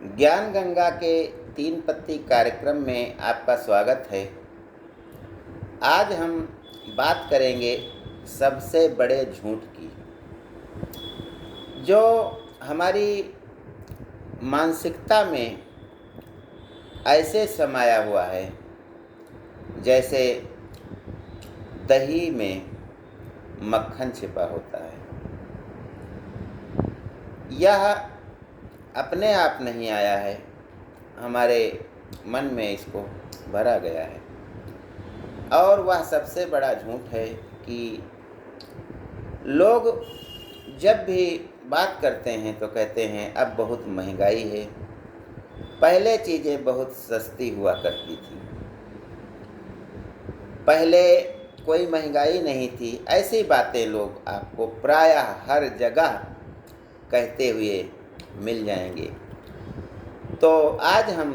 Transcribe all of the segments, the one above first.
ज्ञान गंगा के तीन पत्ती कार्यक्रम में आपका स्वागत है। आज हम बात करेंगे सबसे बड़े झूठ की, जो हमारी मानसिकता में ऐसे समाया हुआ है जैसे दही में मक्खन छिपा होता है। यह अपने आप नहीं आया है, हमारे मन में इसको भरा गया है। और वह सबसे बड़ा झूठ है कि लोग जब भी बात करते हैं तो कहते हैं अब बहुत महंगाई है, पहले चीज़ें बहुत सस्ती हुआ करती थी, पहले कोई महंगाई नहीं थी। ऐसी बातें लोग आपको प्रायः हर जगह कहते हुए मिल जाएंगे। तो आज हम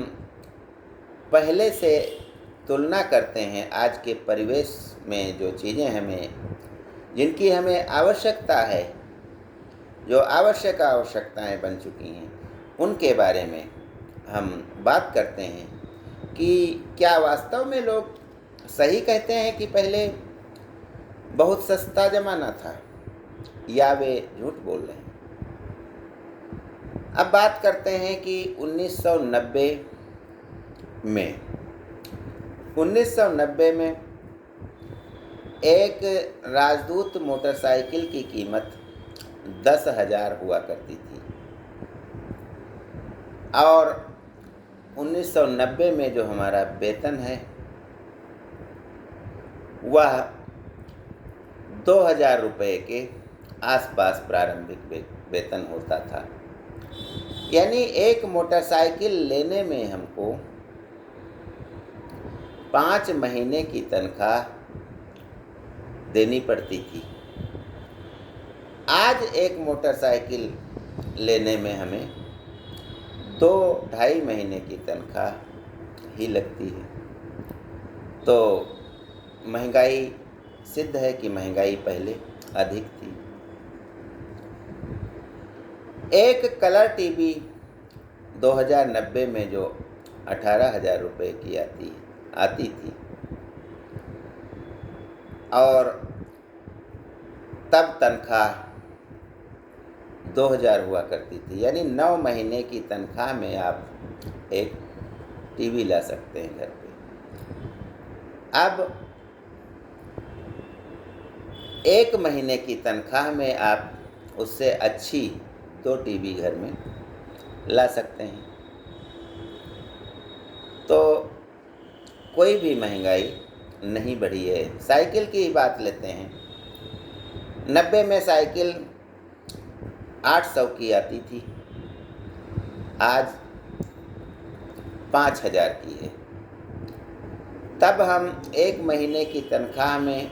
पहले से तुलना करते हैं, आज के परिवेश में जो चीज़ें जिनकी हमें आवश्यकता है, जो आवश्यकताएं बन चुकी हैं, उनके बारे में हम बात करते हैं कि क्या वास्तव में लोग सही कहते हैं कि पहले बहुत सस्ता ज़माना था, या वे झूठ बोल रहे हैं। अब बात करते हैं कि 1990 में एक राजदूत मोटरसाइकिल की कीमत 10,000 हुआ करती थी, और 1990 में जो हमारा वेतन है वह 2,000 रुपये के आसपास प्रारंभिक वेतन होता था। यानी एक मोटरसाइकिल लेने में हमको 5 महीने की तनख्वाह देनी पड़ती थी। आज एक मोटरसाइकिल लेने में हमें 2-2.5 महीने की तनख्वाह ही लगती है। तो महंगाई सिद्ध है कि महंगाई पहले अधिक थी। एक कलर टीवी 2090 में जो 18,000 रुपये की आती थी, और तब तनख्वाह 2,000 हुआ करती थी। यानी 9 महीने की तनख्वाह में आप एक टीवी ला सकते हैं घर पे। अब 1 महीने की तनख्वाह में आप उससे अच्छी 2 टीवी घर में ला सकते हैं। तो कोई भी महंगाई नहीं बढ़ी है। साइकिल की बात लेते हैं, 90 में साइकिल 800 की आती थी, आज 5,000 की है। तब हम 1 महीने की तनख्वाह में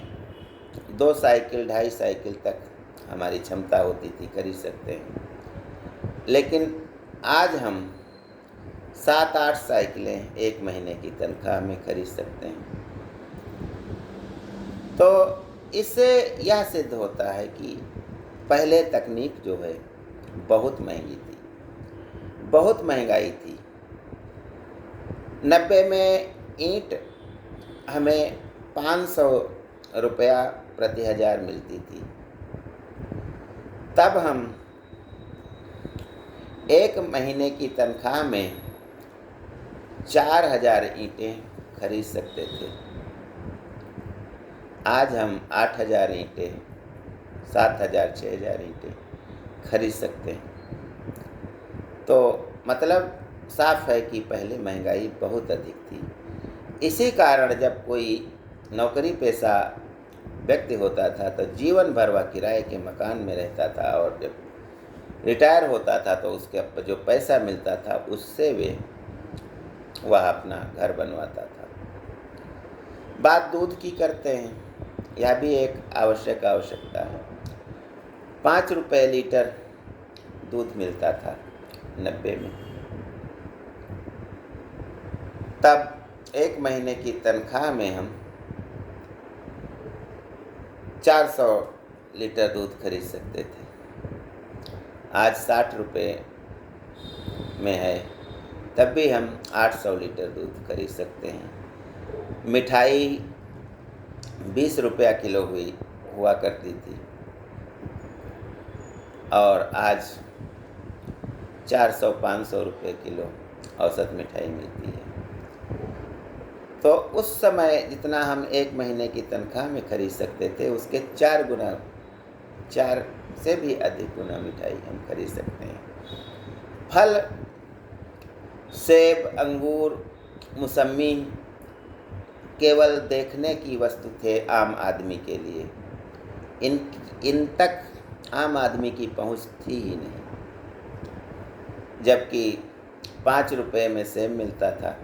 2 साइकिल 2.5 साइकिल तक हमारी क्षमता होती थी, खरीद सकते हैं। लेकिन आज हम 7-8 साइकिलें 1 महीने की तनख्वाह में खरीद सकते हैं। तो इससे यह सिद्ध होता है कि पहले तकनीक जो है बहुत महंगी थी, बहुत महंगाई थी। 90 में ईंट हमें 500 रुपया प्रति 1000 मिलती थी। तब हम 1 महीने की तनख्वाह में 4,000 ईंटें खरीद सकते थे। आज हम 8,000 ईंटें, 7,000, 6,000 ईंटें खरीद सकते हैं। तो मतलब साफ है कि पहले महंगाई बहुत अधिक थी। इसी कारण जब कोई नौकरी पेशा व्यक्ति होता था तो जीवन भर वह किराए के मकान में रहता था, और जब रिटायर होता था तो उसके जो पैसा मिलता था उससे वह अपना घर बनवाता था। बात दूध की करते हैं, यह भी एक आवश्यकता है। 5 रुपये लीटर दूध मिलता था 90 में। तब 1 महीने की तनख्वाह में हम 400 लीटर दूध खरीद सकते थे। आज 60 रुपये में है तब भी हम 800 लीटर दूध खरीद सकते हैं। मिठाई 20 रुपया किलो हुआ करती थी और आज 400-500 रुपये किलो औसत मिठाई मिलती है। तो उस समय जितना हम एक महीने की तनख्वाह में खरीद सकते थे, उसके 4 गुना, 4 से भी अधिक गुना मिठाई हम खरीद सकते हैं। फल, सेब, अंगूर, मौसम्मी केवल देखने की वस्तु थे आम आदमी के लिए। इन तक आम आदमी की पहुंच थी ही नहीं। जबकि 5 रुपये में सेब मिलता था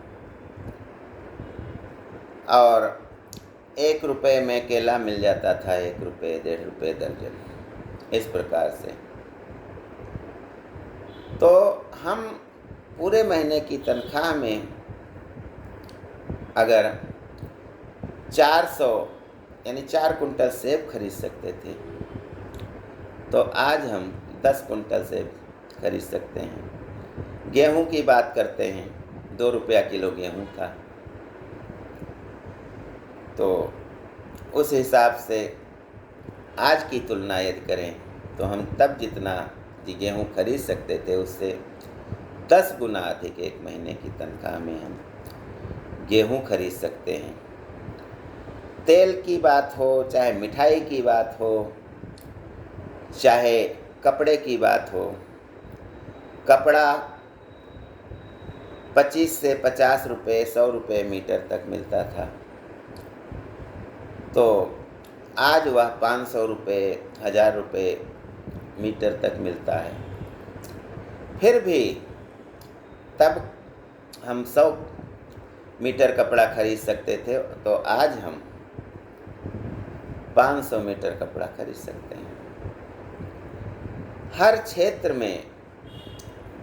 और 1 रुपये में केला मिल जाता था, 1 रुपये, 1.5 रुपये दर्जन, इस प्रकार से। तो हम पूरे महीने की तनख्वाह में अगर 400 यानी 4 कुंटल सेब खरीद सकते थे, तो आज हम 10 कुंटल सेब खरीद सकते हैं। गेहूं की बात करते हैं, 2 रुपया किलो गेहूं था, तो उस हिसाब से आज की तुलना यदि करें तो हम तब जितना गेहूं खरीद सकते थे, उससे 10 गुना अधिक एक महीने की तनख्वाह में हम गेहूं खरीद सकते हैं। तेल की बात हो, चाहे मिठाई की बात हो, चाहे कपड़े की बात हो, कपड़ा 25 से 50 रुपये, 100 रुपये मीटर तक मिलता था, तो आज वह 500 रुपये, 1000 रुपये मीटर तक मिलता है। फिर भी तब हम 100 मीटर कपड़ा खरीद सकते थे, तो आज हम 500 मीटर कपड़ा खरीद सकते हैं। हर क्षेत्र में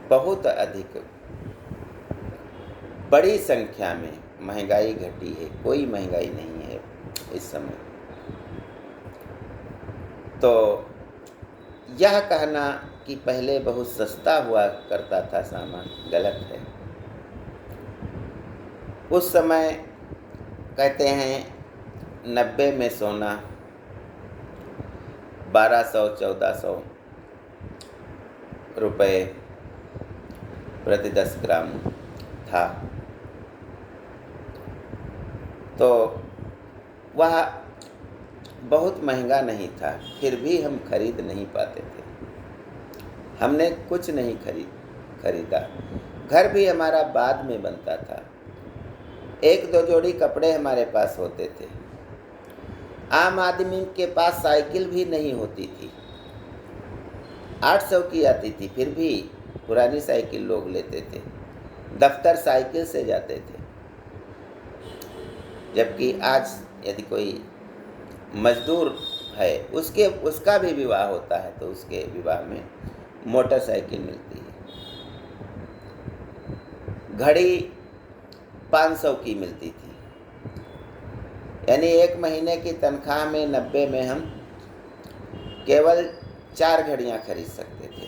बहुत अधिक बड़ी संख्या में महंगाई घटी है, कोई महंगाई नहीं है इस समय। तो यह कहना कि पहले बहुत सस्ता हुआ करता था सामान, गलत है। उस समय कहते हैं 90 में सोना 1200-1400 रुपये प्रति 10 ग्राम था, तो वह बहुत महंगा नहीं था, फिर भी हम खरीद नहीं पाते थे। हमने कुछ नहीं खरीदा। घर भी हमारा बाद में बनता था। 1-2 जोड़ी कपड़े हमारे पास होते थे। आम आदमी के पास साइकिल भी नहीं होती थी, 800 की आती थी, फिर भी पुरानी साइकिल लोग लेते थे। दफ्तर साइकिल से जाते थे। जबकि आज यदि कोई मजदूर है, उसका भी विवाह होता है, तो उसके विवाह में मोटरसाइकिल मिलती है। घड़ी 500 की मिलती थी, यानी एक महीने की तनख्वाह में 90 में हम केवल 4 घड़ियाँ खरीद सकते थे।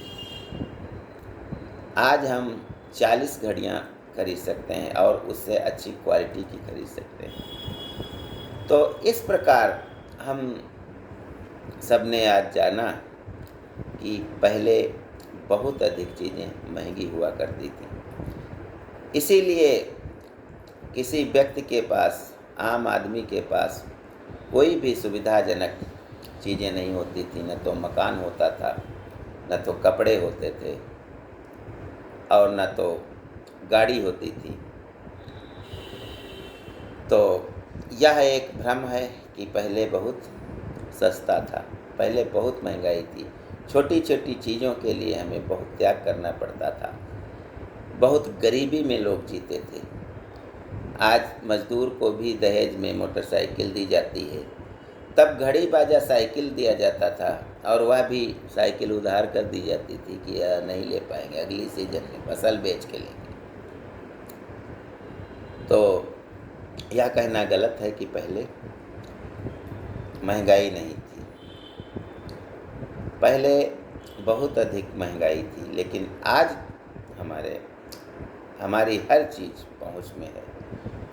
आज हम 40 घड़ियाँ खरीद सकते हैं और उससे अच्छी क्वालिटी की खरीद सकते हैं। तो इस प्रकार हम सबने आज जाना कि पहले बहुत अधिक चीज़ें महंगी हुआ करती थी। इसीलिए किसी व्यक्ति के पास, आम आदमी के पास कोई भी सुविधाजनक चीज़ें नहीं होती थी। न तो मकान होता था, न तो कपड़े होते थे और न तो गाड़ी होती थी। तो यह एक भ्रम है कि पहले बहुत सस्ता था, पहले बहुत महंगाई थी। छोटी छोटी चीज़ों के लिए हमें बहुत त्याग करना पड़ता था। बहुत गरीबी में लोग जीते थे। आज मजदूर को भी दहेज में मोटरसाइकिल दी जाती है, तब घड़ी बाजा साइकिल दिया जाता था और वह भी साइकिल उधार कर दी जाती थी कि नहीं ले पाएंगे, अगली सीजन में फसल बेच के लेंगे। तो यह कहना गलत है कि पहले महंगाई नहीं थी। पहले बहुत अधिक महंगाई थी, लेकिन आज हमारे हमारी हर चीज़ पहुँच में है,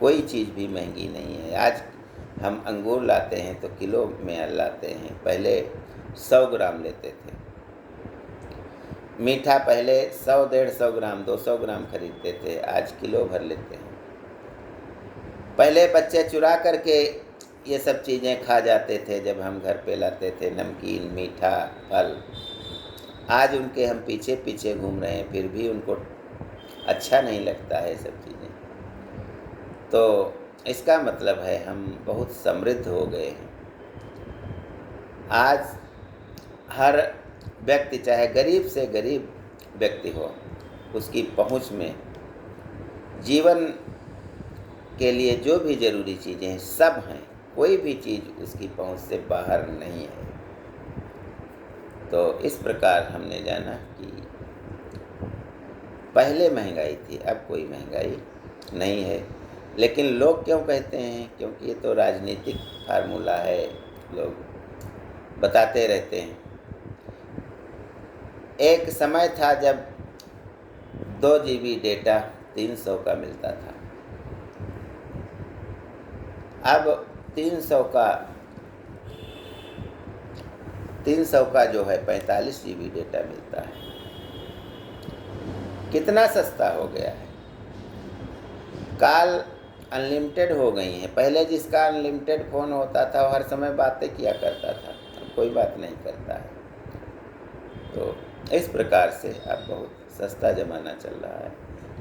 कोई चीज़ भी महंगी नहीं है। आज हम अंगूर लाते हैं तो किलो में लाते हैं, पहले 100 ग्राम लेते थे। मीठा पहले 100 150 ग्राम 200 ग्राम खरीदते थे, आज किलो भर लेते हैं। पहले बच्चे चुरा करके ये सब चीज़ें खा जाते थे जब हम घर पे लाते थे, नमकीन, मीठा, फल। आज उनके हम पीछे पीछे घूम रहे हैं, फिर भी उनको अच्छा नहीं लगता है ये सब चीज़ें। तो इसका मतलब है हम बहुत समृद्ध हो गए हैं। आज हर व्यक्ति, चाहे गरीब से गरीब व्यक्ति हो, उसकी पहुंच में जीवन के लिए जो भी ज़रूरी चीज़ें हैं सब हैं, कोई भी चीज़ उसकी पहुंच से बाहर नहीं है। तो इस प्रकार हमने जाना कि पहले महंगाई थी, अब कोई महंगाई नहीं है। लेकिन लोग क्यों कहते हैं? क्योंकि ये तो राजनीतिक फार्मूला है, लोग बताते रहते हैं। एक समय था जब 2 GB डेटा 300 का मिलता था, अब 300 का जो है 45 GB डेटा मिलता है। कितना सस्ता हो गया है। कॉल अनलिमिटेड हो गई हैं। पहले जिसका अनलिमिटेड फ़ोन होता था वो हर समय बातें किया करता था, अब कोई बात नहीं करता है। तो इस प्रकार से अब बहुत सस्ता ज़माना चल रहा है।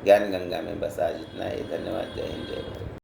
ज्ञान गंगा में बस आज इतना ही। धन्यवाद। जय हिंद, जय भारत।